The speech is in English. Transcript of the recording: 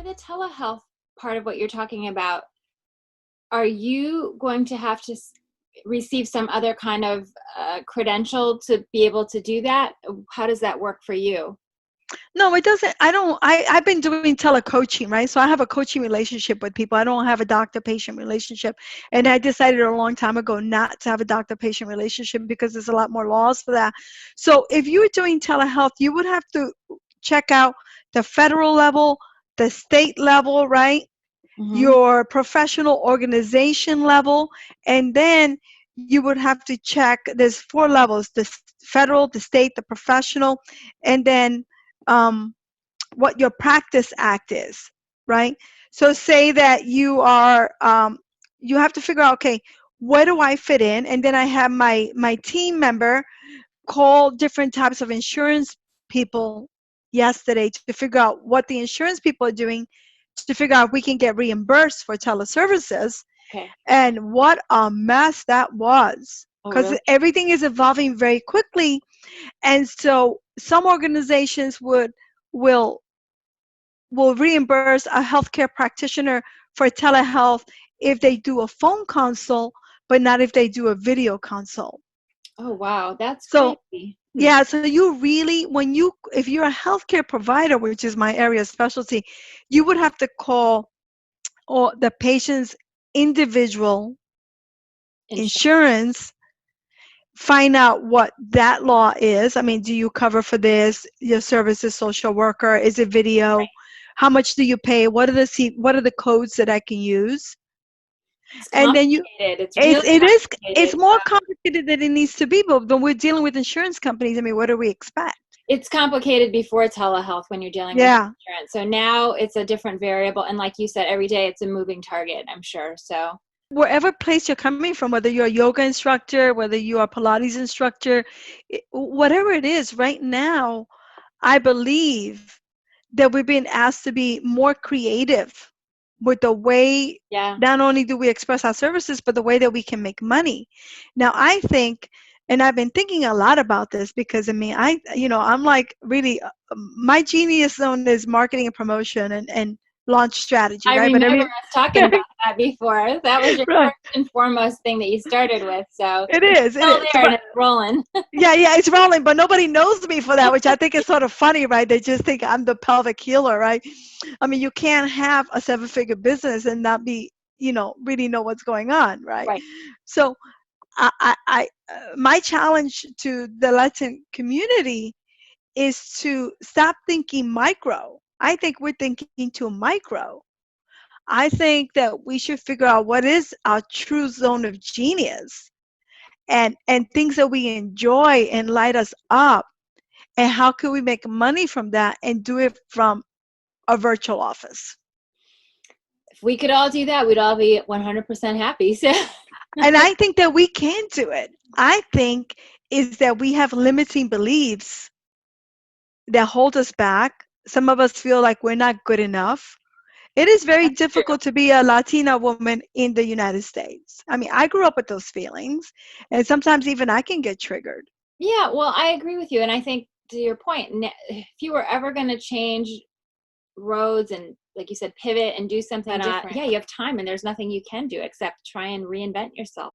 the telehealth part of what you're talking about, are you going to have to receive some other kind of credential to be able to do that? How does that work for you? No, it doesn't. I've been doing telecoaching, right? So I have a coaching relationship with people. I don't have a doctor-patient relationship. And I decided a long time ago not to have a doctor-patient relationship because there's a lot more laws for that. So if you're doing telehealth, you would have to check out the federal level, the state level, right? Mm-hmm. Your professional organization level, and then you would have to check, there's 4 levels: the federal, the state, the professional, and then what your practice act is, right? So say that you are you have to figure out, okay, where do I fit in? And then I have my team member call different types of insurance people yesterday to figure out what the insurance people are doing to figure out if we can get reimbursed for teleservices. Okay. And what a mess that was, Oh, because really? everything is evolving very quickly. And so some organizations will reimburse a healthcare practitioner for telehealth if they do a phone consult, but not if they do a video consult. Oh, wow. That's So crazy. yeah, so you really, if you're a healthcare provider, which is my area of specialty, you would have to call or the patient's individual insurance, find out what that law is. I mean, do you cover for this? Your service is social worker? Is it video? Right. How much do you pay? What are the codes that I can use? It's And then complicated. It's really it's complicated. more complicated than it needs to be, but when we're dealing with insurance companies, I mean, what do we expect? It's complicated before telehealth when you're dealing with Yeah. insurance. So now it's a different variable. And like you said, every day it's a moving target, I'm sure. So Wherever place you're coming from, whether you're a yoga instructor, whether you are a Pilates instructor, whatever it is, right now, I believe that we're being asked to be more creative with the way, yeah. not only do we express our services, but the way that we can make money. Now, I think, and I've been thinking a lot about this because, I mean, I'm like really, my genius zone is marketing and promotion and launch strategy, I right? But remember us talking about that before. That was your right. first and foremost thing that you started with. So It it's is. still there and it's rolling. Yeah, it's rolling, but nobody knows me for that, which I think is sort of funny, right? They just think I'm the pelvic healer, right? I mean, you can't have a 7-figure business and not be, really know what's going on, right? Right. So, my challenge to the Latin community is to stop thinking micro. I think we're thinking too micro. I think that we should figure out what is our true zone of genius and things that we enjoy and light us up, and how can we make money from that and do it from a virtual office. If we could all do that, we'd all be 100% happy. So And I think that we can do it. I think is that we have limiting beliefs that hold us back. Some of us feel like we're not good enough. It is very difficult to be a Latina woman in the United States. I mean, I grew up with those feelings, and sometimes even I can get triggered. yeah, well, I agree with you. And I think to your point, if you were ever going to change roads and, like you said, pivot and do something different, yeah, you have time and there's nothing you can do except try and reinvent yourself.